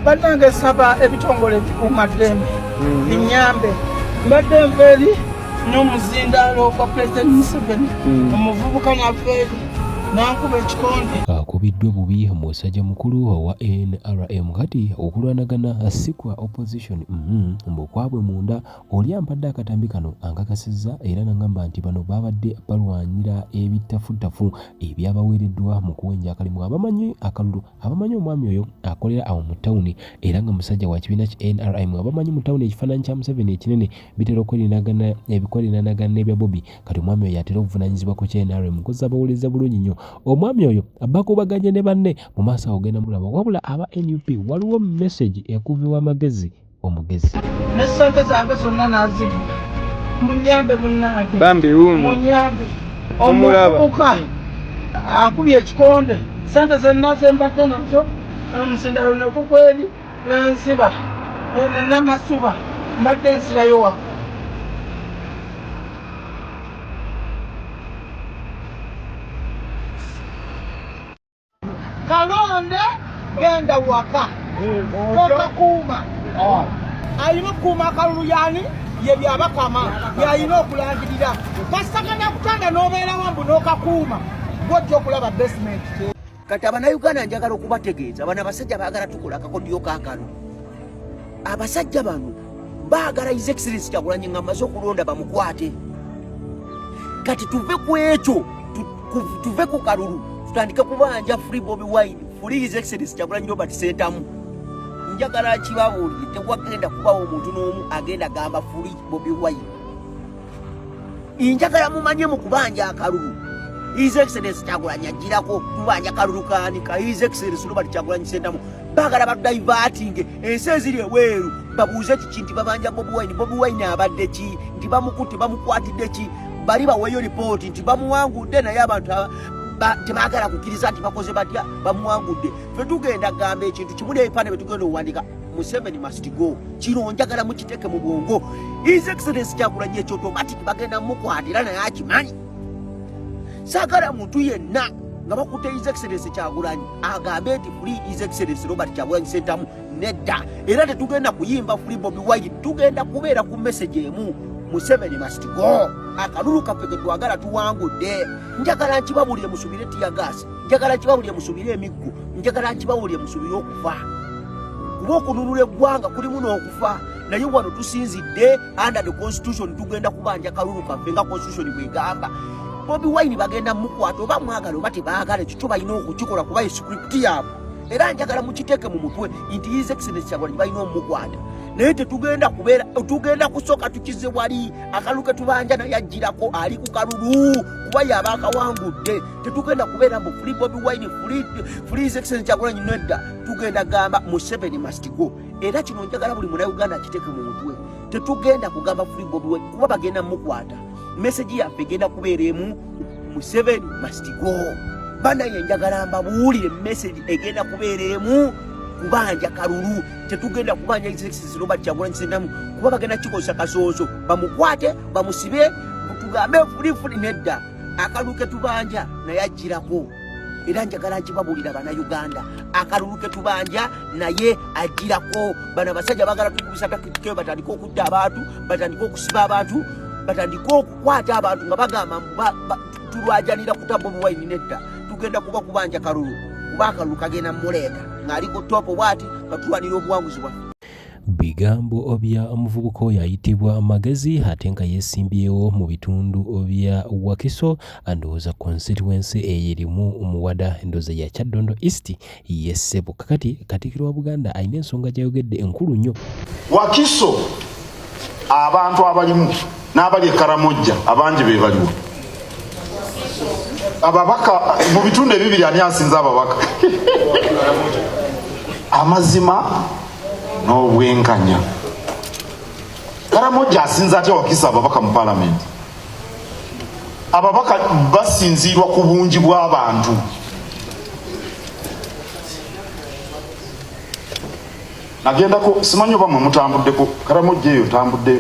Banange saba ebitongole bikuumaddembe binyambe mbadde nveeri n'omuzindaalo gwa President Museveni omuvubuka nafeeri nankuba ekikonde akubiddwe bubi omusajja mukulu wa NRM kati okulwanagana asikwa opposition mbukwabwe munda oli ampadde akatambi kano ankakasizza era nangamba nti bano babadde balwanyira ebitafutafu ebyabaweereddwa mu kuwenja akalimu abamanyi akalulu abamanyi omwami oyo akolera awo mu tawuni era nga musajja wa kibiina ki NRM abamanyi mu tawuni ekifaananyi kya Museveni ekinene bitera okwerinagana n'ebya Bobby kati omwami oyo atera okuvunanyizibwa ku NRM kuzza bawuliriza bulungi nnyo omwami oyo abakubaganye ne banne mu maaso agenda mulaba wabula aba NUP waliwo message ekuvibwa amagezi omugezi ne ssente zange zonna nazibu munyambe munnange bambi uno munyambe omuvubuka akubye ekikonde ssente zonna zembadde nazo omusindalo nekukweri nensiba namasuba mbadde nsirayo waka Kalonde genda waka toka kuuma alina okukuuma akalulu yani ye byabakama yalina okulangirira kasakanya kutanda n'obeerawo mbu n'okakuuma gwojja okulaba basement kati abannayuganda njagala okubategeeza bano abasajja baagala tukola akakodyo kaakano abasajja bano baagala His Excellency Kyagulanyi nga amaze okulonda bamukwate kati tuve ku ekyo tuve ku kalulu tutandike kubanja Free Bobby Wine Free His Excellency Kyagulanyi Robert Ssentamu njagala kibabuulire tewagenda kubawo omuntu n'omu agenda gamba Free Bobby Wine njagala mumanye mu kubanja akalulu His Excellency Kyagulanyi ajjirako tubanja kalulu kaanika His Excellency Robert Kyagulanyi Ssentamu baagala badaivatinge ensi eziri eweeru babuuze kiki nti babanja Bobby Wine abadde ki nti bamukutte bamukwatidde ki bali baweeyo lipooti nti bamuwangudde naye abantu tebagala kukkiriza nti bakoze batya bamuwangudde fe tugenda gamba ekintu kimu n'ebipande bye tugenda okuwandika Museveni must go kino njagala mukiteeke mu bwongo His Excellency Kyagulanyi ekyo automatic bagenda mukwatira naye akimanyi saagala muntu yenna nga bakutte His Excellency Kyagulanyi agambe nti Free His Excellency Robert Kyagulanyi Ssentamu nedda era tetugenda kuyimba Free Bobby Wine tugenda kubeera ku message emu Museveni must go akalulu kaffe ke twagala tuwangudde njagala nkibabulire musubire tiyagasi njagala nkibabulire musubire emiggu njagala nkibabulire musubire okufa kuba okununula eggwanga kulimu n'okufa naye wano tusinzidde under the constitution tugenda kubanja kalulu kaffe nga constitution bwegamba Bobby Wine bagenda mukwata oba mwagala oba tebaagala ekyo balina okukikola kuba script yaabwe era njagala mukiteeke mu mutwe nti His Excellency Kyagulanyi balina omukwata naye tugenda kusooka tukize wali akalu ke tubanja naye ajjirako ali ku kalulu kuba yaba akawangudde tetugenda kubeera mbu Free Bobby Wine Free His Excellency Kyagulanyi nedda tugenda gamba Museveni must go era kino njagala buli munnayuganda akiteeke mu mutwe tetugenda kugamba Free Bobby Wine kuba bagenda mukwata message yaffe egenda kubeera emu Museveni must go banaye njagala mbabuulire message egenda kubeera emu kubanja kalulu tetugenda kubanja His Excellency Robert Kyagulanyi Ssentamu kuba bagenda kikozesa kasooso bamukwate bamusibe tugambe Free nedda akalulu ke tubanja naye ajjirako era njagala nkibabuulira bannayuganda akalulu ke tubanja naye ajjirako bano abasajja bagala tukubisa takitikeyo batandika okutta abantu batandika okusiba abantu batandika okukwata abantu nga bagamba tulwajanira kuta Bobby Wine nedda tugenda kuba kubanja kalulu kuba akalulu kagenda muleeta ng'aliko topo bwati batulwanira obuwanguzi bwaffe bigambo bya omuvubuka oyo ayitibwa Magezi ate nga yeesimbyewo mu bitundu bya Wakiso ndowooza constituency eyirimu omuwada ndowooza ya Kyaddondo East yessebo kakati Katikkiro wa Buganda alina ensonga gy'ayogedde enkulu nnyo Wakiso abantu abalimu n'abali e Karamojja abangi be baliwo ababaka mu bitundu ebibiri ani asinza ababaka amazima n'obwenkanya Karamojja asinza atya Wakiso ababaka mu parliament ababaka basinzirwa ku bungi bw'abantu nagendako simanyi oba mwe mutambuddeko Karamojja eyo tambudde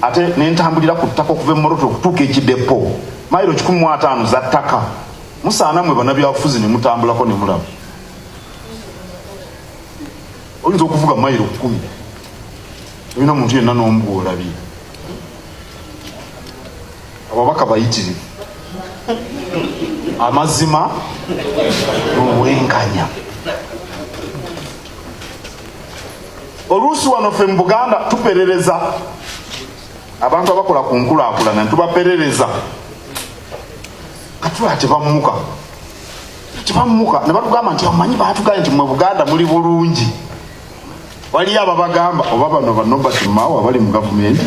ate nentambulira ku ttaka okuva emmoroto okutuuka ekidepo mayiro 15 za ttaka musaana mwe bannabyabufuzi ne mutambulako ne mulaba oyinza okuvuga mayiro 10 olina muntu yenna n'omugu olabye ababaka bayitirivu amazima n'obwenkanya oluusi wano ffe mu Buganda tuperereza abantu abakola ku nkulaakulana tubaperereza katula tebamuka ne batugamba nti amanyi baatugambye nti mu Buganda muli bulungi waliyo ababagamba oba bano ba Nobert Mao abali mu gavumenti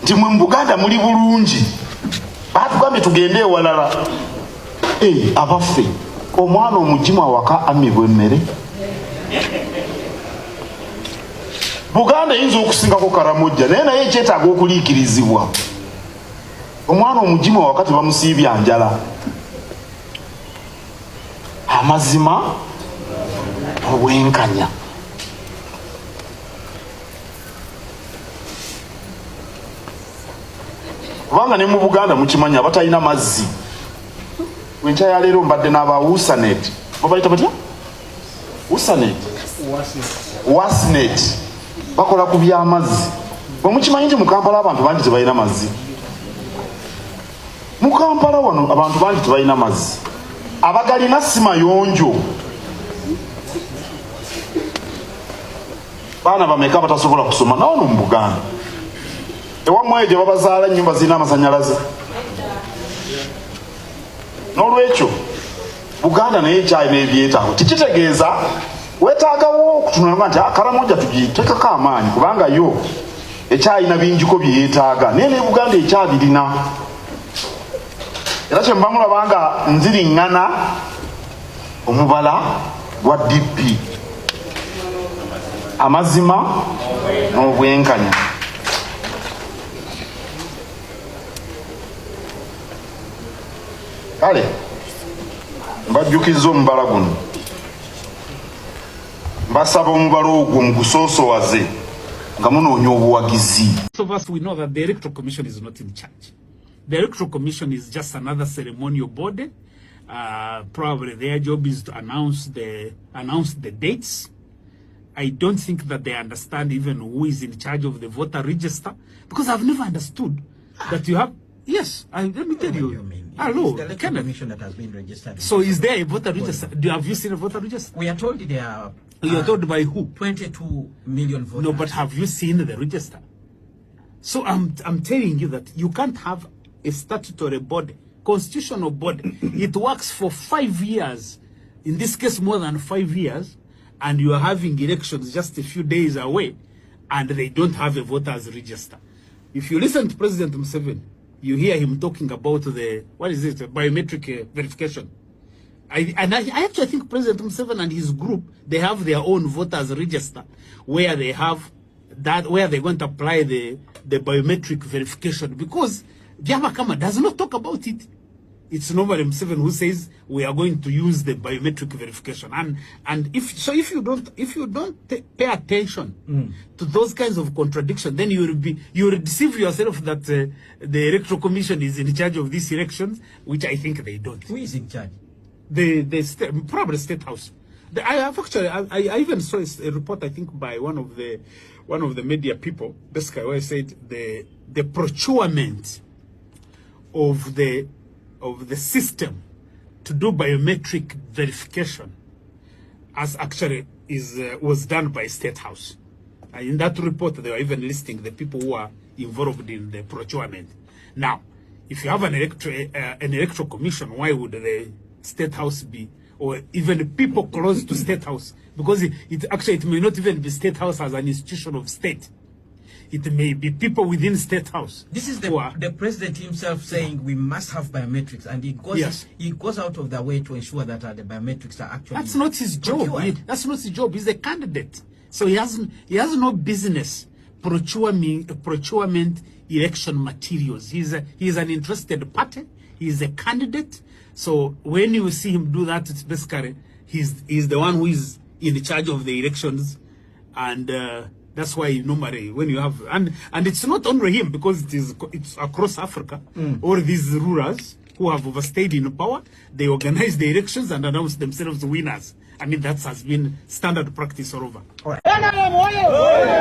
nti mu Buganda muli bulungi baatugambye tugende ewalala abaffe omwana omugimu awaka amibwa emmere Buganda eyinza okusingako Karamojja naye ekyetaaga okuliikirizibwa omwana omugimu awaka tebamusiibya njala amazima obwenkanya kubanga ne mu Buganda mukimanya abatalina mazzi wenkya ya leero mbadde n'aba Usanet babayita batya Wasnet bakola ku by'amazzi bwemukimanyi nti mu Kampala abantu bangi tebalina mazzi mu Kampala wano abantu bangi tebalina mazzi abagalina si mayonjo baana bameka batasobola kusoma nawo no mu Buganda ewamwe gye babazaala ennyumba zirina amasanyalaze n'olwekyo Buganda naye ekyalina ebyetaago tikitegeeza weetaagawo okutunulanga nti Karamojja tugiteekako amaanyi kubanga yo ekyalina bingiko bye yeetaaga naye ne Buganda ekyabirina era kye mbamulaba nga nziriŋŋana omubala gwa DP amazima n'obwenkanya kale mbajjukiza omubala guno mbasaba omubala ogwo mugusoosowaze nga munoonya obuwagizi. Of us, we know that the Electoral Commission is not in charge. The Electoral Commission is just another ceremonial body. Probably their job is to announce the dates. I don't think that they understand even who is in charge of the voter register, because I've never understood that you have. Yes, let me tell you. Hello, the Electoral Commission that has been registered. So is there a voter register? Have you seen a voter register? We are told there are. You are told by who? 22 million voters. No, but have you seen the register? So I'm telling you that you can't have a statutory body, constitutional body. It works for 5 years. In this case, more than 5 years. And you are having elections just a few days away. And they don't have a voters register. If you listen to President Museveni, you hear him talking about the, what is it, biometric verification. I actually think President Museveni and his group, they have their own voters register where they have that, where they're going to apply the biometric verification, because Byabakama does not talk about it. It's nobody Museveni who says we are going to use the biometric verification. And if you don't pay attention to those kinds of contradictions, then you will deceive yourself that the Electoral Commission is in charge of these elections, which I think they don't. Who is in charge? Probably State House. I even saw a report, I think, by one of the media people, basically, where I said the procurement of the system to do biometric verification was done by State House. And in that report, they were even listing the people who are involved in the procurement. Now, if you have an electoral commission, why would the State House be, or even people close to State House? Because it may not even be State House as an institution of state. It may be people within State House. This is the president himself saying we must have biometrics, and he goes out of the way to ensure that the biometrics are actually. That's not his job. That's not his job. He's a candidate, so he has no business procurement election materials. He's an interested party. He's a candidate. So when you see him do that, it's basically he's the one who is in charge of the elections, and that's why normally when you have and it's not only him, because it's across Africa. All these rulers who have overstayed in power, they organize the elections and announce themselves winners, I mean, that has been standard practice all over. NRM oye!